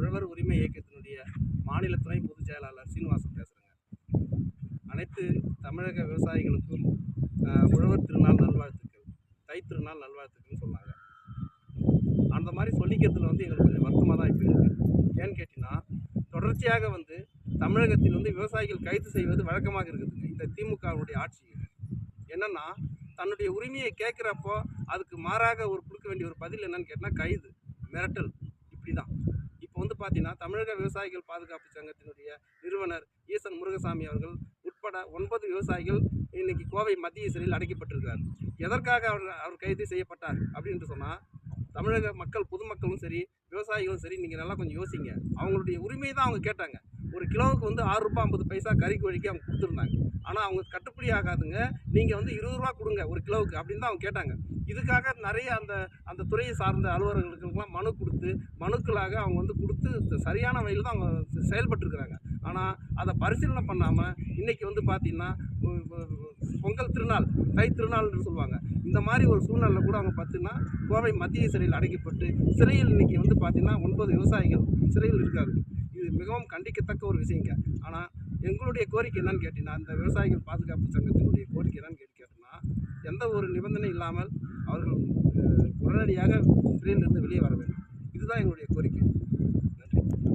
உழவர் உரிமை இயக்கத்தினுடைய மாநில துணை பொதுச் செயலாளர் சீனிவாசன் பேசுகிறேங்க. அனைத்து தமிழக விவசாயிகளுக்கும் உழவர் திருநாள் நல்வாழ்த்துக்கள், தை திருநாள் நல்வாழ்த்துக்கள்னு சொன்னாங்க. அந்த மாதிரி சொல்லிக்கிறதுல எங்களுக்கு கொஞ்சம் வருத்தமாக தான் இப்போ இருக்குது. ஏன்னு கேட்டிங்கன்னா, தொடர்ச்சியாக தமிழகத்தில் விவசாயிகள் கைது செய்வது வழக்கமாக இருக்குதுங்க. இந்த திமுகவுடைய ஆட்சி என்னென்னா, தன்னுடைய உரிமையை கேட்குறப்போ அதுக்கு மாறாக கொடுக்க வேண்டிய ஒரு பதில் என்னன்னு கேட்டால் கைது, மிரட்டல், இப்படி தான். இப்போ பார்த்தீங்கன்னா, தமிழக விவசாயிகள் பாதுகாப்பு சங்கத்தினுடைய நிறுவனர் ஈசன் முருகசாமி அவர்கள் உட்பட 9 விவசாயிகள் இன்னைக்கு கோவை மத்திய சிறையில் அடைக்கப்பட்டிருக்கிறார். எதற்காக அவர் கைது செய்யப்பட்டார் அப்படின்னு சொன்னால், தமிழக மக்கள், பொதுமக்களும் சரி, விவசாயிகளும் சரி, நீங்கள் நல்லா கொஞ்சம் யோசிங்க. அவங்களுடைய உரிமை தான் அவங்க கேட்டாங்க. ஒரு கிலோவுக்கு ₹6.50 கறிக்கு வழிக்கு அவங்க கொடுத்துருந்தாங்க. ஆனால் அவங்க கட்டுப்படி ஆகாதுங்க, நீங்கள் 20 ரூபா கொடுங்க ஒரு கிலோவுக்கு அப்படின்னு தான் அவங்க கேட்டாங்க. இதுக்காக நிறைய அந்த துறையை சார்ந்த அலுவலர்களுக்கெல்லாம் மனு கொடுத்து, மனுக்களாக அவங்க கொடுத்து சரியான வழியில் தான் அவங்க செயல்பட்டுருக்குறாங்க. ஆனால் அதை பரிசீலனை பண்ணாமல் இன்றைக்கி பார்த்தீங்கன்னா, பொங்கல் திருநாள், தை திருநாள்னு சொல்லுவாங்க. இந்த மாதிரி ஒரு சூழ்நிலை கூட அவங்க பார்த்தீங்கன்னா கோவை மத்திய சிறையில் அடைக்கப்பட்டு சிறையில் இன்றைக்கி பார்த்தீங்கன்னா 9 விவசாயிகள் சிறையில் இருக்காங்க. இது மிகவும் கண்டிக்கத்தக்க ஒரு விஷயங்க. ஆனால் எங்களுடைய கோரிக்கை என்னன்னு கேட்டிங்கன்னா, இந்த விவசாயிகள் பாதுகாப்பு சங்கத்தினுடைய கோரிக்கை என்னன்னு கேட்டிங்கன்னா, எந்த ஒரு நிபந்தனை இல்லாமல் அவர்கள் உடனடியாக சிறையிலிருந்து வெளியே வர வேண்டும். இதுதான் எங்களுடைய கோரிக்கை.